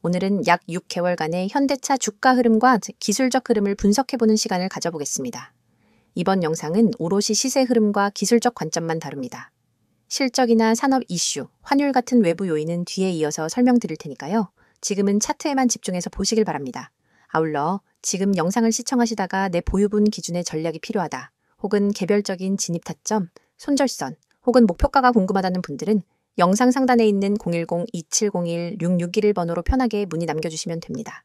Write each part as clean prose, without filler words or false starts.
오늘은 약 6개월간의 현대차 주가 흐름과 기술적 흐름을 분석해보는 시간을 가져보겠습니다. 이번 영상은 오롯이 시세 흐름과 기술적 관점만 다룹니다. 실적이나 산업 이슈, 환율 같은 외부 요인은 뒤에 이어서 설명드릴 테니까요. 지금은 차트에만 집중해서 보시길 바랍니다. 아울러 지금 영상을 시청하시다가 내 보유분 기준의 전략이 필요하다, 혹은 개별적인 진입 타점, 손절선, 혹은 목표가가 궁금하다는 분들은 영상 상단에 있는 010-2701-6611 번호로 편하게 문의 남겨주시면 됩니다.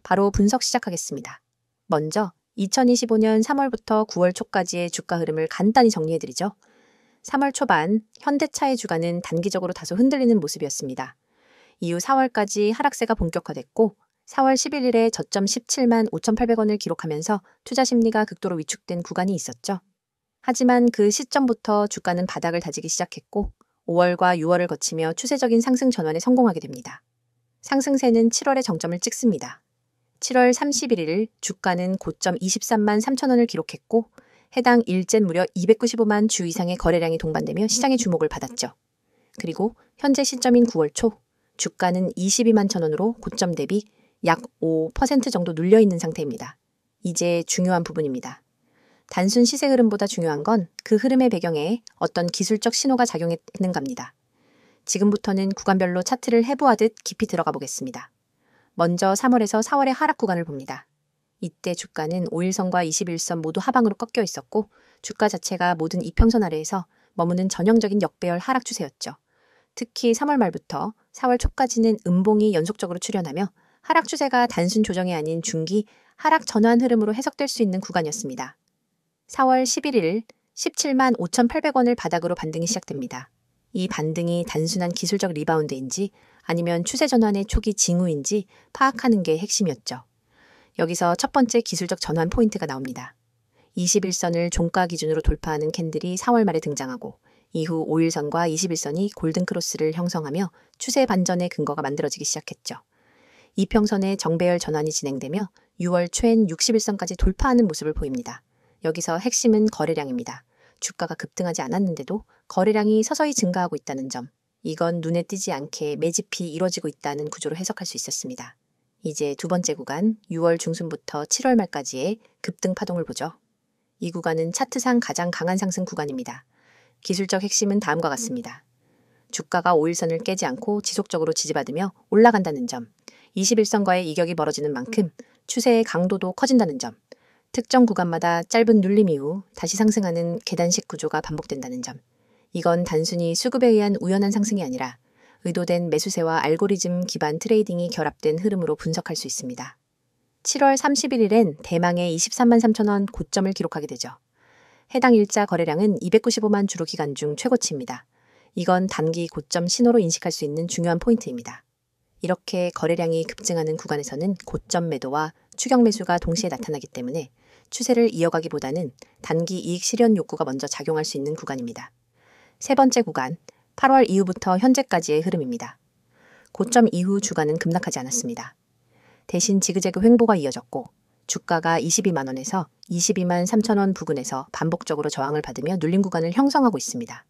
바로 분석 시작하겠습니다. 먼저 2025년 3월부터 9월 초까지의 주가 흐름을 간단히 정리해드리죠. 3월 초반 현대차의 주가는 단기적으로 다소 흔들리는 모습이었습니다. 이후 4월까지 하락세가 본격화됐고 4월 11일에 저점 17만 5,800원을 기록하면서 투자 심리가 극도로 위축된 구간이 있었죠. 하지만 그 시점부터 주가는 바닥을 다지기 시작했고 5월과 6월을 거치며 추세적인 상승 전환에 성공하게 됩니다. 상승세는 7월에 정점을 찍습니다. 7월 31일 주가는 고점 23만 3천원을 기록했고 해당 일젠 무려 295만 주 이상의 거래량이 동반되며 시장의 주목을 받았죠. 그리고 현재 시점인 9월 초 주가는 22만 천원으로 고점 대비 약 5% 정도 눌려있는 상태입니다. 이제 중요한 부분입니다. 단순 시세 흐름보다 중요한 건 그 흐름의 배경에 어떤 기술적 신호가 작용했는가입니다. 지금부터는 구간별로 차트를 해부하듯 깊이 들어가 보겠습니다. 먼저 3월에서 4월의 하락 구간을 봅니다. 이때 주가는 5일선과 21선 모두 하방으로 꺾여 있었고 주가 자체가 모든 이평선 아래에서 머무는 전형적인 역배열 하락 추세였죠. 특히 3월 말부터 4월 초까지는 음봉이 연속적으로 출현하며 하락 추세가 단순 조정이 아닌 중기 하락 전환 흐름으로 해석될 수 있는 구간이었습니다. 4월 11일 17만 5,800원을 바닥으로 반등이 시작됩니다. 이 반등이 단순한 기술적 리바운드인지 아니면 추세 전환의 초기 징후인지 파악하는 게 핵심이었죠. 여기서 첫 번째 기술적 전환 포인트가 나옵니다. 21선을 종가 기준으로 돌파하는 캔들이 4월 말에 등장하고 이후 5일선과 21선이 골든크로스를 형성하며 추세 반전의 근거가 만들어지기 시작했죠. 이평선의 정배열 전환이 진행되며 6월 초엔 61선까지 돌파하는 모습을 보입니다. 여기서 핵심은 거래량입니다. 주가가 급등하지 않았는데도 거래량이 서서히 증가하고 있다는 점, 이건 눈에 띄지 않게 매집이 이뤄지고 있다는 구조로 해석할 수 있었습니다. 이제 두 번째 구간 6월 중순부터 7월 말까지의 급등 파동을 보죠. 이 구간은 차트상 가장 강한 상승 구간입니다. 기술적 핵심은 다음과 같습니다. 주가가 5일선을 깨지 않고 지속적으로 지지받으며 올라간다는 점, 21선과의 이격이 멀어지는 만큼 추세의 강도도 커진다는 점, 특정 구간마다 짧은 눌림 이후 다시 상승하는 계단식 구조가 반복된다는 점, 이건 단순히 수급에 의한 우연한 상승이 아니라 의도된 매수세와 알고리즘 기반 트레이딩이 결합된 흐름으로 분석할 수 있습니다. 7월 31일엔 대망의 23만 3천원 고점을 기록하게 되죠. 해당 일자 거래량은 295만 주로 기간 중 최고치입니다. 이건 단기 고점 신호로 인식할 수 있는 중요한 포인트입니다. 이렇게 거래량이 급증하는 구간에서는 고점 매도와 추격 매수가 동시에 나타나기 때문에 추세를 이어가기보다는 단기 이익 실현 욕구가 먼저 작용할 수 있는 구간입니다. 세 번째 구간, 8월 이후부터 현재까지의 흐름입니다. 고점 이후 주가는 급락하지 않았습니다. 대신 지그재그 횡보가 이어졌고 주가가 22만 원에서 22만 3천원 부근에서 반복적으로 저항을 받으며 눌림 구간을 형성하고 있습니다.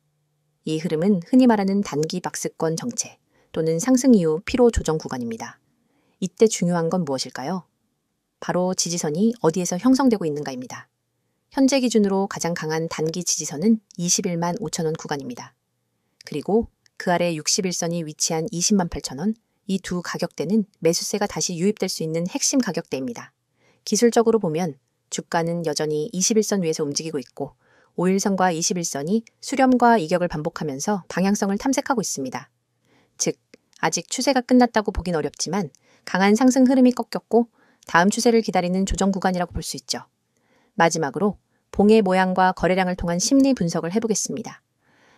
이 흐름은 흔히 말하는 단기 박스권 정체 또는 상승 이후 피로 조정 구간입니다. 이때 중요한 건 무엇일까요? 바로 지지선이 어디에서 형성되고 있는가입니다. 현재 기준으로 가장 강한 단기 지지선은 21만 5천원 구간입니다. 그리고 그 아래 61선이 위치한 20만 8천원, 이 두 가격대는 매수세가 다시 유입될 수 있는 핵심 가격대입니다. 기술적으로 보면 주가는 여전히 21선 위에서 움직이고 있고 5일선과 21선이 수렴과 이격을 반복하면서 방향성을 탐색하고 있습니다. 즉, 아직 추세가 끝났다고 보긴 어렵지만 강한 상승 흐름이 꺾였고 다음 추세를 기다리는 조정 구간이라고 볼 수 있죠. 마지막으로 봉의 모양과 거래량을 통한 심리 분석을 해보겠습니다.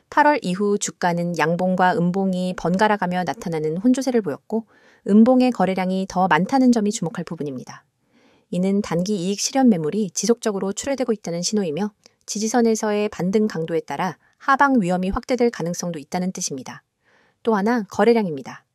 8월 이후 주가는 양봉과 음봉이 번갈아가며 나타나는 혼조세를 보였고 음봉의 거래량이 더 많다는 점이 주목할 부분입니다. 이는 단기 이익 실현 매물이 지속적으로 출회되고 있다는 신호이며 지지선에서의 반등 강도에 따라 하방 위험이 확대될 가능성도 있다는 뜻입니다. 또 하나 거래량입니다.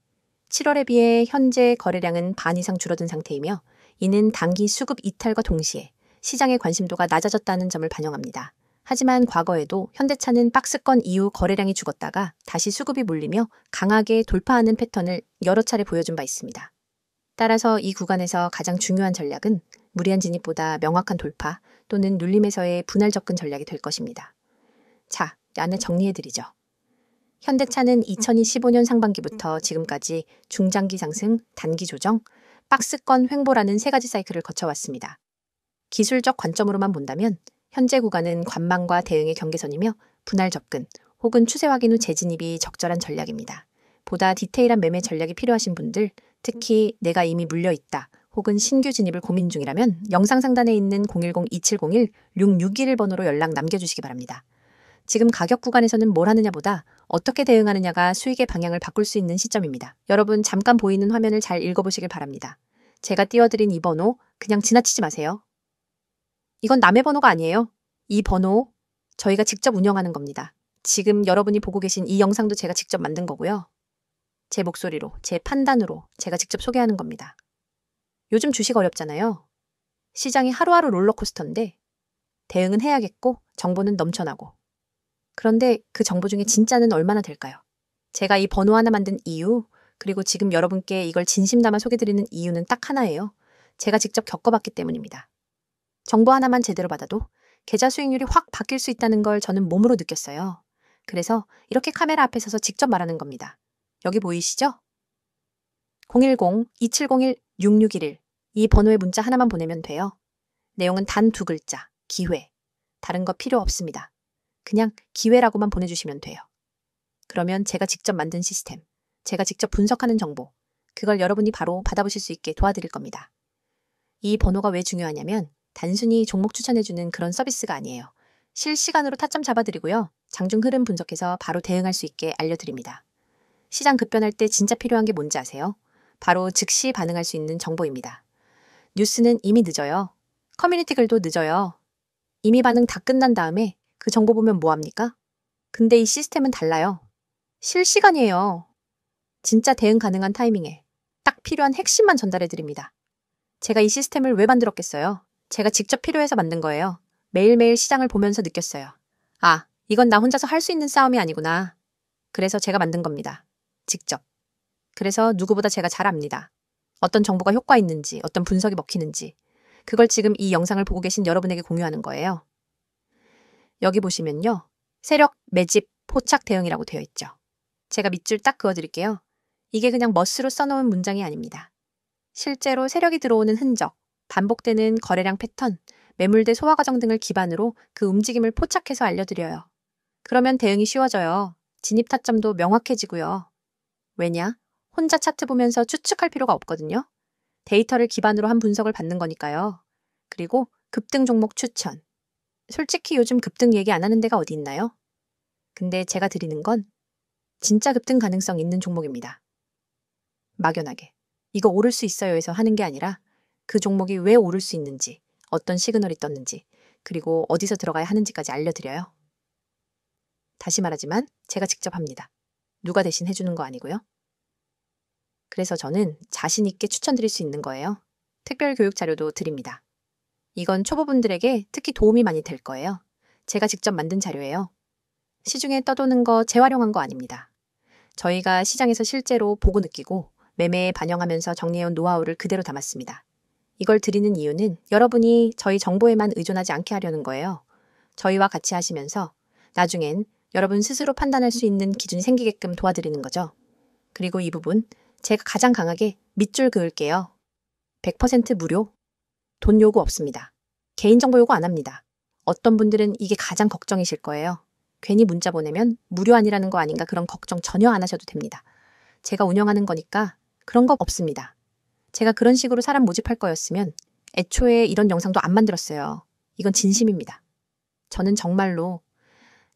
7월에 비해 현재 거래량은 반 이상 줄어든 상태이며 이는 단기 수급 이탈과 동시에 시장의 관심도가 낮아졌다는 점을 반영합니다. 하지만 과거에도 현대차는 박스권 이후 거래량이 죽었다가 다시 수급이 몰리며 강하게 돌파하는 패턴을 여러 차례 보여준 바 있습니다. 따라서 이 구간에서 가장 중요한 전략은 무리한 진입보다 명확한 돌파 또는 눌림에서의 분할 접근 전략이 될 것입니다. 자, 안에 정리해드리죠. 현대차는 2015년 상반기부터 지금까지 중장기 상승, 단기 조정, 박스권 횡보라는 세 가지 사이클을 거쳐왔습니다. 기술적 관점으로만 본다면 현재 구간은 관망과 대응의 경계선이며 분할 접근 혹은 추세 확인 후 재진입이 적절한 전략입니다. 보다 디테일한 매매 전략이 필요하신 분들, 특히 내가 이미 물려있다 혹은 신규 진입을 고민 중이라면 영상 상단에 있는 010-2701-6611 번호로 연락 남겨주시기 바랍니다. 지금 가격 구간에서는 뭘 하느냐보다 어떻게 대응하느냐가 수익의 방향을 바꿀 수 있는 시점입니다. 여러분 잠깐 보이는 화면을 잘 읽어보시길 바랍니다. 제가 띄워드린 이 번호 그냥 지나치지 마세요. 이건 남의 번호가 아니에요. 이 번호 저희가 직접 운영하는 겁니다. 지금 여러분이 보고 계신 이 영상도 제가 직접 만든 거고요. 제 목소리로, 제 판단으로 제가 직접 소개하는 겁니다. 요즘 주식 어렵잖아요. 시장이 하루하루 롤러코스터인데 대응은 해야겠고 정보는 넘쳐나고. 그런데 그 정보 중에 진짜는 얼마나 될까요? 제가 이 번호 하나 만든 이유, 그리고 지금 여러분께 이걸 진심 담아 소개드리는 이유는 딱 하나예요. 제가 직접 겪어봤기 때문입니다. 정보 하나만 제대로 받아도 계좌 수익률이 확 바뀔 수 있다는 걸 저는 몸으로 느꼈어요. 그래서 이렇게 카메라 앞에 서서 직접 말하는 겁니다. 여기 보이시죠? 010-2701-6611 이 번호에 문자 하나만 보내면 돼요. 내용은 단 2글자, 기회. 다른 거 필요 없습니다. 그냥 기회라고만 보내주시면 돼요. 그러면 제가 직접 만든 시스템, 제가 직접 분석하는 정보, 그걸 여러분이 바로 받아보실 수 있게 도와드릴 겁니다. 이 번호가 왜 중요하냐면 단순히 종목 추천해주는 그런 서비스가 아니에요. 실시간으로 타점 잡아드리고요. 장중 흐름 분석해서 바로 대응할 수 있게 알려드립니다. 시장 급변할 때 진짜 필요한 게 뭔지 아세요? 바로 즉시 반응할 수 있는 정보입니다. 뉴스는 이미 늦어요. 커뮤니티 글도 늦어요. 이미 반응 다 끝난 다음에 그 정보 보면 뭐합니까? 근데 이 시스템은 달라요. 실시간이에요. 진짜 대응 가능한 타이밍에 딱 필요한 핵심만 전달해드립니다. 제가 이 시스템을 왜 만들었겠어요? 제가 직접 필요해서 만든 거예요. 매일매일 시장을 보면서 느꼈어요. 아, 이건 나 혼자서 할 수 있는 싸움이 아니구나. 그래서 제가 만든 겁니다. 직접. 그래서 누구보다 제가 잘 압니다. 어떤 정보가 효과 있는지, 어떤 분석이 먹히는지. 그걸 지금 이 영상을 보고 계신 여러분에게 공유하는 거예요. 여기 보시면요. 세력, 매집, 포착 대응이라고 되어 있죠. 제가 밑줄 딱 그어드릴게요. 이게 그냥 멋으로 써놓은 문장이 아닙니다. 실제로 세력이 들어오는 흔적, 반복되는 거래량 패턴, 매물대 소화 과정 등을 기반으로 그 움직임을 포착해서 알려드려요. 그러면 대응이 쉬워져요. 진입 타점도 명확해지고요. 왜냐? 혼자 차트 보면서 추측할 필요가 없거든요. 데이터를 기반으로 한 분석을 받는 거니까요. 그리고 급등 종목 추천. 솔직히 요즘 급등 얘기 안 하는 데가 어디 있나요? 근데 제가 드리는 건 진짜 급등 가능성 있는 종목입니다. 막연하게. 이거 오를 수 있어요 해서 하는 게 아니라 그 종목이 왜 오를 수 있는지, 어떤 시그널이 떴는지, 그리고 어디서 들어가야 하는지까지 알려드려요. 다시 말하지만 제가 직접 합니다. 누가 대신 해주는 거 아니고요. 그래서 저는 자신 있게 추천드릴 수 있는 거예요. 특별 교육 자료도 드립니다. 이건 초보분들에게 특히 도움이 많이 될 거예요. 제가 직접 만든 자료예요. 시중에 떠도는 거 재활용한 거 아닙니다. 저희가 시장에서 실제로 보고 느끼고 매매에 반영하면서 정리해온 노하우를 그대로 담았습니다. 이걸 드리는 이유는 여러분이 저희 정보에만 의존하지 않게 하려는 거예요. 저희와 같이 하시면서 나중엔 여러분 스스로 판단할 수 있는 기준이 생기게끔 도와드리는 거죠. 그리고 이 부분 제가 가장 강하게 밑줄 그을게요. 100% 무료. 돈 요구 없습니다. 개인정보 요구 안 합니다. 어떤 분들은 이게 가장 걱정이실 거예요. 괜히 문자 보내면 무료 아니라는 거 아닌가 그런 걱정 전혀 안 하셔도 됩니다. 제가 운영하는 거니까 그런 거 없습니다. 제가 그런 식으로 사람 모집할 거였으면 애초에 이런 영상도 안 만들었어요. 이건 진심입니다. 저는 정말로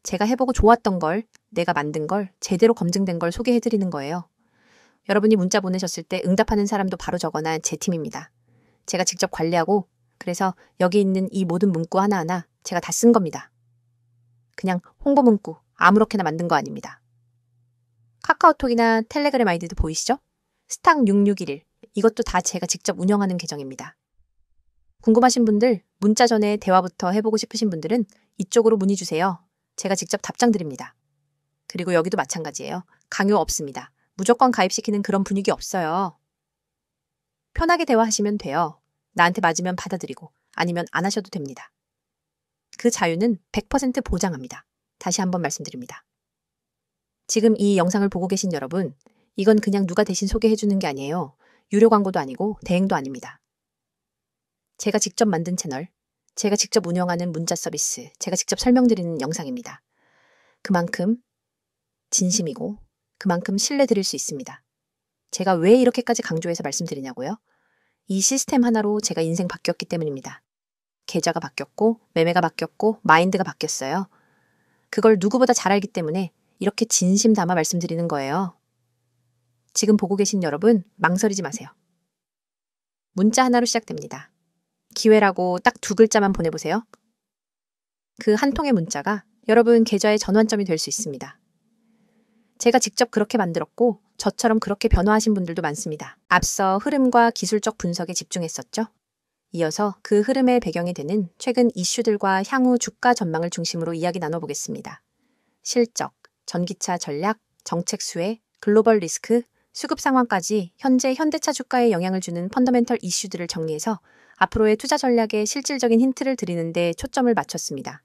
제가 해보고 좋았던 걸, 내가 만든 걸, 제대로 검증된 걸 소개해드리는 거예요. 여러분이 문자 보내셨을 때 응답하는 사람도 바로 저거나 제 팀입니다. 제가 직접 관리하고 그래서 여기 있는 이 모든 문구 하나하나 제가 다 쓴 겁니다. 그냥 홍보 문구 아무렇게나 만든 거 아닙니다. 카카오톡이나 텔레그램 아이디도 보이시죠? 스탁 6611 이것도 다 제가 직접 운영하는 계정입니다. 궁금하신 분들 문자 전에 대화부터 해보고 싶으신 분들은 이쪽으로 문의 주세요. 제가 직접 답장 드립니다. 그리고 여기도 마찬가지예요. 강요 없습니다. 무조건 가입시키는 그런 분위기 없어요. 편하게 대화하시면 돼요. 나한테 맞으면 받아들이고 아니면 안 하셔도 됩니다. 그 자유는 100% 보장합니다. 다시 한번 말씀드립니다. 지금 이 영상을 보고 계신 여러분, 이건 그냥 누가 대신 소개해주는 게 아니에요. 유료 광고도 아니고 대행도 아닙니다. 제가 직접 만든 채널, 제가 직접 운영하는 문자 서비스, 제가 직접 설명드리는 영상입니다. 그만큼 진심이고 그만큼 신뢰 드릴 수 있습니다. 제가 왜 이렇게까지 강조해서 말씀드리냐고요? 이 시스템 하나로 제가 인생 바뀌었기 때문입니다. 계좌가 바뀌었고 매매가 바뀌었고 마인드가 바뀌었어요. 그걸 누구보다 잘 알기 때문에 이렇게 진심 담아 말씀드리는 거예요. 지금 보고 계신 여러분, 망설이지 마세요. 문자 하나로 시작됩니다. 기회라고 딱 2글자만 보내보세요. 그 한 통의 문자가 여러분 계좌의 전환점이 될 수 있습니다. 제가 직접 그렇게 만들었고 저처럼 그렇게 변화하신 분들도 많습니다. 앞서 흐름과 기술적 분석에 집중했었죠. 이어서 그 흐름의 배경이 되는 최근 이슈들과 향후 주가 전망을 중심으로 이야기 나눠보겠습니다. 실적, 전기차 전략, 정책 수혜, 글로벌 리스크, 수급 상황까지 현재 현대차 주가에 영향을 주는 펀더멘털 이슈들을 정리해서 앞으로의 투자 전략에 실질적인 힌트를 드리는 데 초점을 맞췄습니다.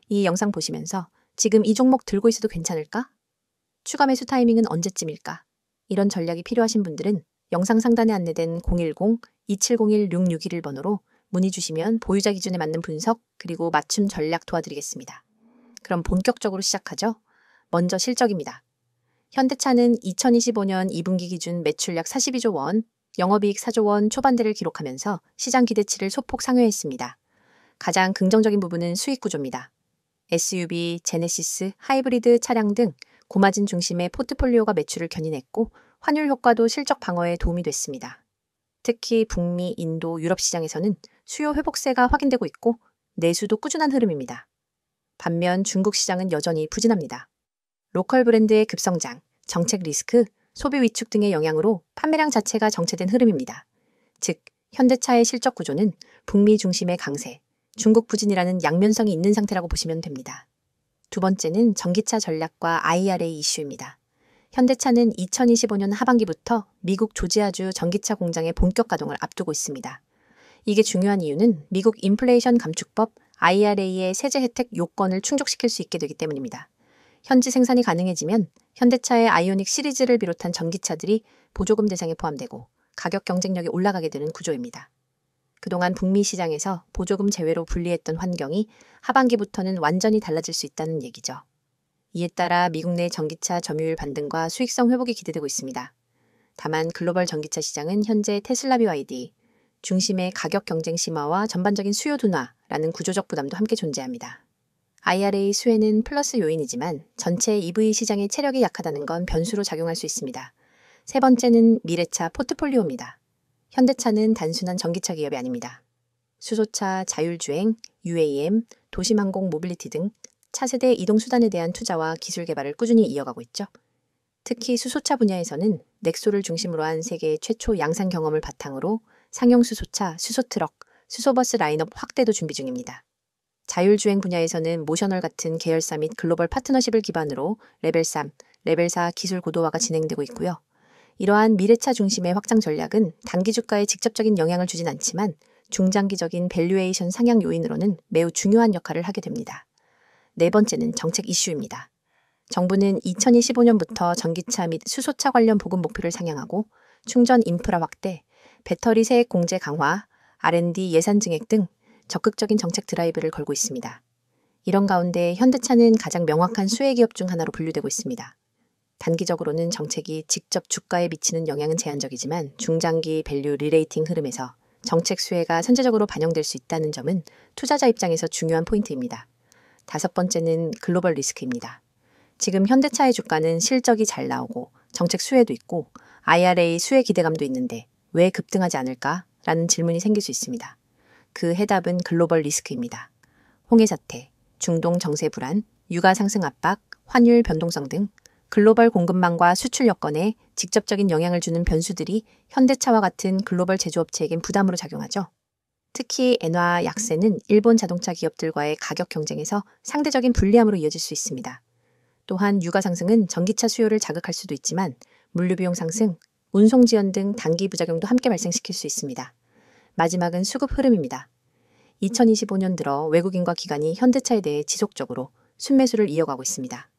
이 영상 보시면서 지금 이 종목 들고 있어도 괜찮을까? 추가 매수 타이밍은 언제쯤일까? 이런 전략이 필요하신 분들은 영상 상단에 안내된 010-2701-6621번으로 문의 주시면 보유자 기준에 맞는 분석 그리고 맞춤 전략 도와드리겠습니다. 그럼 본격적으로 시작하죠. 먼저 실적입니다. 현대차는 2025년 2분기 기준 매출약 42조 원, 영업이익 4조 원 초반대를 기록하면서 시장 기대치를 소폭 상회했습니다. 가장 긍정적인 부분은 수익 구조입니다. SUV, 제네시스, 하이브리드 차량 등 고마진 중심의 포트폴리오가 매출을 견인했고 환율 효과도 실적 방어에 도움이 됐습니다. 특히 북미, 인도, 유럽 시장에서는 수요 회복세가 확인되고 있고 내수도 꾸준한 흐름입니다. 반면 중국 시장은 여전히 부진합니다. 로컬 브랜드의 급성장, 정책 리스크, 소비 위축 등의 영향으로 판매량 자체가 정체된 흐름입니다. 즉, 현대차의 실적 구조는 북미 중심의 강세, 중국 부진이라는 양면성이 있는 상태라고 보시면 됩니다. 두 번째는 전기차 전략과 IRA 이슈입니다. 현대차는 2025년 하반기부터 미국 조지아주 전기차 공장의 본격 가동을 앞두고 있습니다. 이게 중요한 이유는 미국 인플레이션 감축법 IRA의 세제 혜택 요건을 충족시킬 수 있게 되기 때문입니다. 현지 생산이 가능해지면 현대차의 아이오닉 시리즈를 비롯한 전기차들이 보조금 대상에 포함되고 가격 경쟁력이 올라가게 되는 구조입니다. 그동안 북미 시장에서 보조금 제외로 분리했던 환경이 하반기부터는 완전히 달라질 수 있다는 얘기죠. 이에 따라 미국 내 전기차 점유율 반등과 수익성 회복이 기대되고 있습니다. 다만 글로벌 전기차 시장은 현재 테슬라 BYD, 중심의 가격 경쟁 심화와 전반적인 수요 둔화라는 구조적 부담도 함께 존재합니다. IRA 수혜는 플러스 요인이지만 전체 EV 시장의 체력이 약하다는 건 변수로 작용할 수 있습니다. 세 번째는 미래차 포트폴리오입니다. 현대차는 단순한 전기차 기업이 아닙니다. 수소차, 자율주행, UAM, 도심항공 모빌리티 등 차세대 이동수단에 대한 투자와 기술 개발을 꾸준히 이어가고 있죠. 특히 수소차 분야에서는 넥소를 중심으로 한 세계 최초 양산 경험을 바탕으로 상용 수소차, 수소트럭, 수소버스 라인업 확대도 준비 중입니다. 자율주행 분야에서는 모셔널 같은 계열사 및 글로벌 파트너십을 기반으로 레벨 3, 레벨 4 기술 고도화가 진행되고 있고요. 이러한 미래차 중심의 확장 전략은 단기 주가에 직접적인 영향을 주진 않지만 중장기적인 밸류에이션 상향 요인으로는 매우 중요한 역할을 하게 됩니다. 네 번째는 정책 이슈입니다. 정부는 2025년부터 전기차 및 수소차 관련 보급 목표를 상향하고 충전 인프라 확대, 배터리 세액 공제 강화, R&D 예산 증액 등 적극적인 정책 드라이브를 걸고 있습니다. 이런 가운데 현대차는 가장 명확한 수혜 기업 중 하나로 분류되고 있습니다. 단기적으로는 정책이 직접 주가에 미치는 영향은 제한적이지만 중장기 밸류 리레이팅 흐름에서 정책 수혜가 선제적으로 반영될 수 있다는 점은 투자자 입장에서 중요한 포인트입니다. 다섯 번째는 글로벌 리스크입니다. 지금 현대차의 주가는 실적이 잘 나오고 정책 수혜도 있고 IRA 수혜 기대감도 있는데 왜 급등하지 않을까라는 질문이 생길 수 있습니다. 그 해답은 글로벌 리스크입니다. 홍해 사태, 중동 정세 불안, 유가 상승 압박, 환율 변동성 등 글로벌 공급망과 수출 여건에 직접적인 영향을 주는 변수들이 현대차와 같은 글로벌 제조업체에겐 부담으로 작용하죠. 특히 엔화 약세는 일본 자동차 기업들과의 가격 경쟁에서 상대적인 불리함으로 이어질 수 있습니다. 또한 유가 상승은 전기차 수요를 자극할 수도 있지만 물류 비용 상승, 운송 지연 등 단기 부작용도 함께 발생시킬 수 있습니다. 마지막은 수급 흐름입니다. 2025년 들어 외국인과 기관이 현대차에 대해 지속적으로 순매수를 이어가고 있습니다.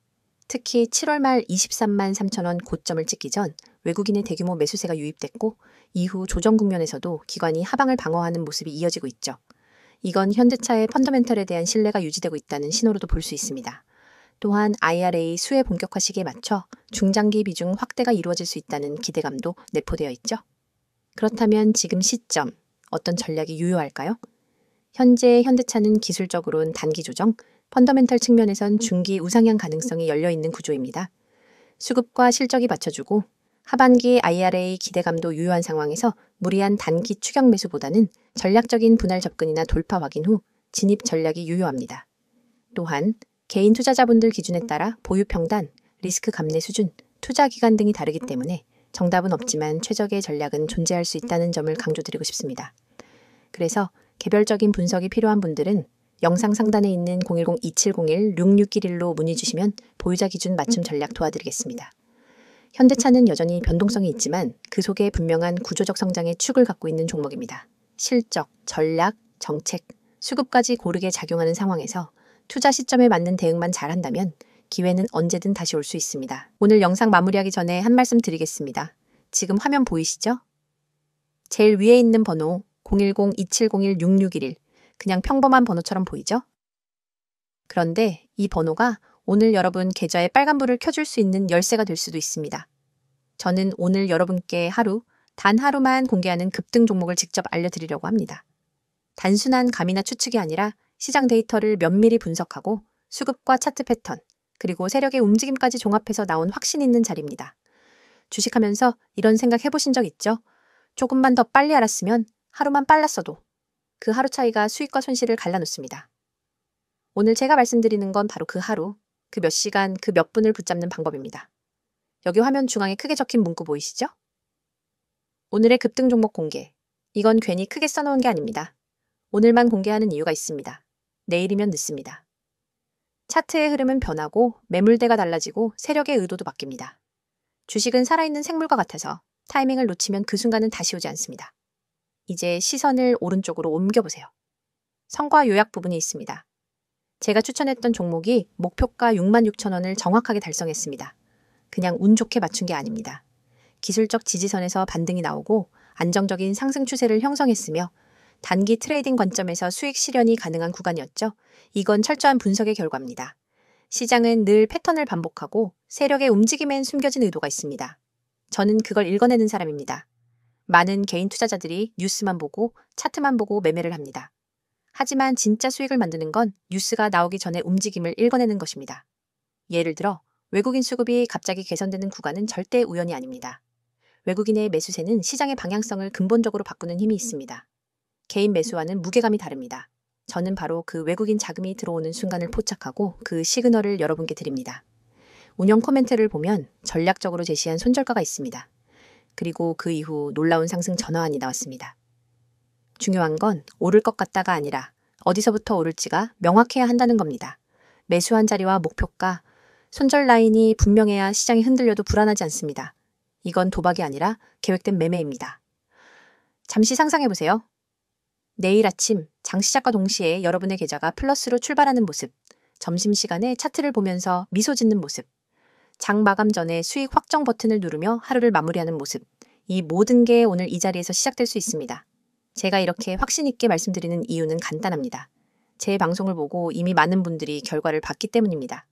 특히 7월 말 23만 3천 원 고점을 찍기 전 외국인의 대규모 매수세가 유입됐고 이후 조정 국면에서도 기관이 하방을 방어하는 모습이 이어지고 있죠. 이건 현대차의 펀더멘털에 대한 신뢰가 유지되고 있다는 신호로도 볼 수 있습니다. 또한 IRA 수혜 본격화 시기에 맞춰 중장기 비중 확대가 이루어질 수 있다는 기대감도 내포되어 있죠. 그렇다면 지금 시점 어떤 전략이 유효할까요? 현재 현대차는 기술적으로는 단기 조정, 펀더멘털 측면에선 중기 우상향 가능성이 열려있는 구조입니다. 수급과 실적이 받쳐주고 하반기 IRA 기대감도 유효한 상황에서 무리한 단기 추격 매수보다는 전략적인 분할 접근이나 돌파 확인 후 진입 전략이 유효합니다. 또한 개인 투자자분들 기준에 따라 보유 평단, 리스크 감내 수준, 투자 기간 등이 다르기 때문에 정답은 없지만 최적의 전략은 존재할 수 있다는 점을 강조드리고 싶습니다. 그래서 개별적인 분석이 필요한 분들은 영상 상단에 있는 010-2701-6611로 문의 주시면 보유자 기준 맞춤 전략 도와드리겠습니다. 현대차는 여전히 변동성이 있지만 그 속에 분명한 구조적 성장의 축을 갖고 있는 종목입니다. 실적, 전략, 정책, 수급까지 고르게 작용하는 상황에서 투자 시점에 맞는 대응만 잘한다면 기회는 언제든 다시 올 수 있습니다. 오늘 영상 마무리하기 전에 한 말씀 드리겠습니다. 지금 화면 보이시죠? 제일 위에 있는 번호 010-2701-6611 그냥 평범한 번호처럼 보이죠? 그런데 이 번호가 오늘 여러분 계좌에 빨간불을 켜줄 수 있는 열쇠가 될 수도 있습니다. 저는 오늘 여러분께 단 하루만 공개하는 급등 종목을 직접 알려드리려고 합니다. 단순한 감이나 추측이 아니라 시장 데이터를 면밀히 분석하고 수급과 차트 패턴, 그리고 세력의 움직임까지 종합해서 나온 확신 있는 자리입니다. 주식하면서 이런 생각 해보신 적 있죠? 조금만 더 빨리 알았으면 하루만 빨랐어도 그 하루 차이가 수익과 손실을 갈라놓습니다. 오늘 제가 말씀드리는 건 바로 그 하루, 그 몇 시간, 그 몇 분을 붙잡는 방법입니다. 여기 화면 중앙에 크게 적힌 문구 보이시죠? 오늘의 급등 종목 공개. 이건 괜히 크게 써놓은 게 아닙니다. 오늘만 공개하는 이유가 있습니다. 내일이면 늦습니다. 차트의 흐름은 변하고 매물대가 달라지고 세력의 의도도 바뀝니다. 주식은 살아있는 생물과 같아서 타이밍을 놓치면 그 순간은 다시 오지 않습니다. 이제 시선을 오른쪽으로 옮겨보세요. 성과 요약 부분이 있습니다. 제가 추천했던 종목이 목표가 66,000원을 정확하게 달성했습니다. 그냥 운 좋게 맞춘 게 아닙니다. 기술적 지지선에서 반등이 나오고 안정적인 상승 추세를 형성했으며 단기 트레이딩 관점에서 수익 실현이 가능한 구간이었죠. 이건 철저한 분석의 결과입니다. 시장은 늘 패턴을 반복하고 세력의 움직임엔 숨겨진 의도가 있습니다. 저는 그걸 읽어내는 사람입니다. 많은 개인 투자자들이 뉴스만 보고 차트만 보고 매매를 합니다. 하지만 진짜 수익을 만드는 건 뉴스가 나오기 전에 움직임을 읽어내는 것입니다. 예를 들어 외국인 수급이 갑자기 개선되는 구간은 절대 우연이 아닙니다. 외국인의 매수세는 시장의 방향성을 근본적으로 바꾸는 힘이 있습니다. 개인 매수와는 무게감이 다릅니다. 저는 바로 그 외국인 자금이 들어오는 순간을 포착하고 그 시그널을 여러분께 드립니다. 운영 코멘트를 보면 전략적으로 제시한 손절가가 있습니다. 그리고 그 이후 놀라운 상승 전환이 나왔습니다. 중요한 건 오를 것 같다가 아니라 어디서부터 오를지가 명확해야 한다는 겁니다. 매수한 자리와 목표가, 손절 라인이 분명해야 시장이 흔들려도 불안하지 않습니다. 이건 도박이 아니라 계획된 매매입니다. 잠시 상상해보세요. 내일 아침 장시작과 동시에 여러분의 계좌가 플러스로 출발하는 모습, 점심시간에 차트를 보면서 미소 짓는 모습, 장 마감 전에 수익 확정 버튼을 누르며 하루를 마무리하는 모습, 이 모든 게 오늘 이 자리에서 시작될 수 있습니다. 제가 이렇게 확신 있게 말씀드리는 이유는 간단합니다. 제 방송을 보고 이미 많은 분들이 결과를 봤기 때문입니다.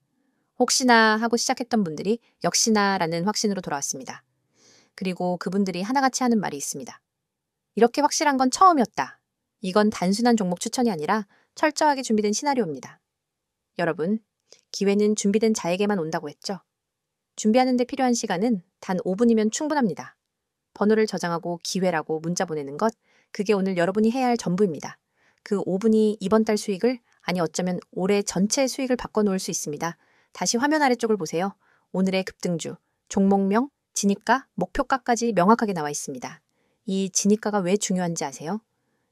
혹시나 하고 시작했던 분들이 역시나 라는 확신으로 돌아왔습니다. 그리고 그분들이 하나같이 하는 말이 있습니다. 이렇게 확실한 건 처음이었다. 이건 단순한 종목 추천이 아니라 철저하게 준비된 시나리오입니다. 여러분, 기회는 준비된 자에게만 온다고 했죠? 준비하는 데 필요한 시간은 단 5분이면 충분합니다. 번호를 저장하고 기회라고 문자 보내는 것, 그게 오늘 여러분이 해야 할 전부입니다. 그 5분이 이번 달 수익을, 아니 어쩌면 올해 전체 수익을 바꿔놓을 수 있습니다. 다시 화면 아래쪽을 보세요. 오늘의 급등주, 종목명, 진입가, 목표가까지 명확하게 나와 있습니다. 이 진입가가 왜 중요한지 아세요?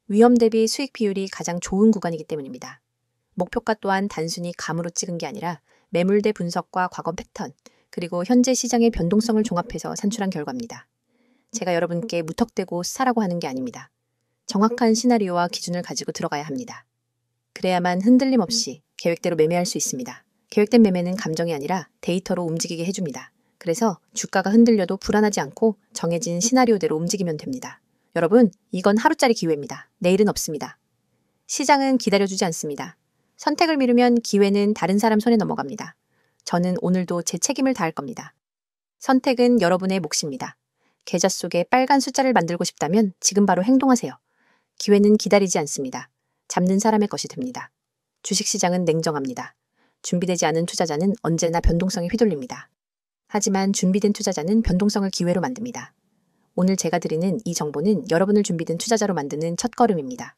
위험 대비 수익 비율이 가장 좋은 구간이기 때문입니다. 목표가 또한 단순히 감으로 찍은 게 아니라 매물대 분석과 과거 패턴, 그리고 현재 시장의 변동성을 종합해서 산출한 결과입니다. 제가 여러분께 무턱대고 사라고 하는 게 아닙니다. 정확한 시나리오와 기준을 가지고 들어가야 합니다. 그래야만 흔들림 없이 계획대로 매매할 수 있습니다. 계획된 매매는 감정이 아니라 데이터로 움직이게 해줍니다. 그래서 주가가 흔들려도 불안하지 않고 정해진 시나리오대로 움직이면 됩니다. 여러분, 이건 하루짜리 기회입니다. 내일은 없습니다. 시장은 기다려주지 않습니다. 선택을 미루면 기회는 다른 사람 손에 넘어갑니다. 저는 오늘도 제 책임을 다할 겁니다. 선택은 여러분의 몫입니다. 계좌 속에 빨간 숫자를 만들고 싶다면 지금 바로 행동하세요. 기회는 기다리지 않습니다. 잡는 사람의 것이 됩니다. 주식시장은 냉정합니다. 준비되지 않은 투자자는 언제나 변동성에 휘둘립니다. 하지만 준비된 투자자는 변동성을 기회로 만듭니다. 오늘 제가 드리는 이 정보는 여러분을 준비된 투자자로 만드는 첫걸음입니다.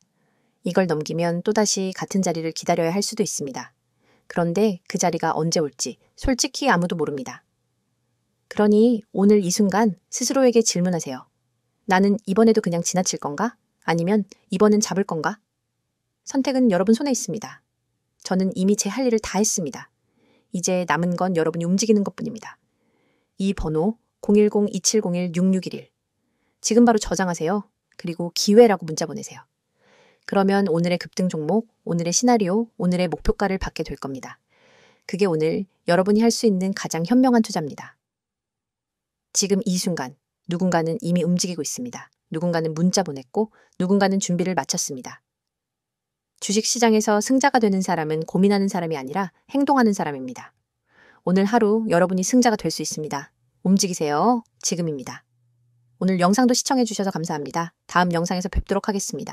이걸 넘기면 또다시 같은 자리를 기다려야 할 수도 있습니다. 그런데 그 자리가 언제 올지 솔직히 아무도 모릅니다. 그러니 오늘 이 순간 스스로에게 질문하세요. 나는 이번에도 그냥 지나칠 건가? 아니면 이번엔 잡을 건가? 선택은 여러분 손에 있습니다. 저는 이미 제 할 일을 다 했습니다. 이제 남은 건 여러분이 움직이는 것뿐입니다. 이 번호 010-2701-6611 지금 바로 저장하세요. 그리고 기회라고 문자 보내세요. 그러면 오늘의 급등 종목, 오늘의 시나리오, 오늘의 목표가를 받게 될 겁니다. 그게 오늘 여러분이 할 수 있는 가장 현명한 투자입니다. 지금 이 순간 누군가는 이미 움직이고 있습니다. 누군가는 문자 보냈고 누군가는 준비를 마쳤습니다. 주식시장에서 승자가 되는 사람은 고민하는 사람이 아니라 행동하는 사람입니다. 오늘 하루 여러분이 승자가 될 수 있습니다. 움직이세요. 지금입니다. 오늘 영상도 시청해주셔서 감사합니다. 다음 영상에서 뵙도록 하겠습니다.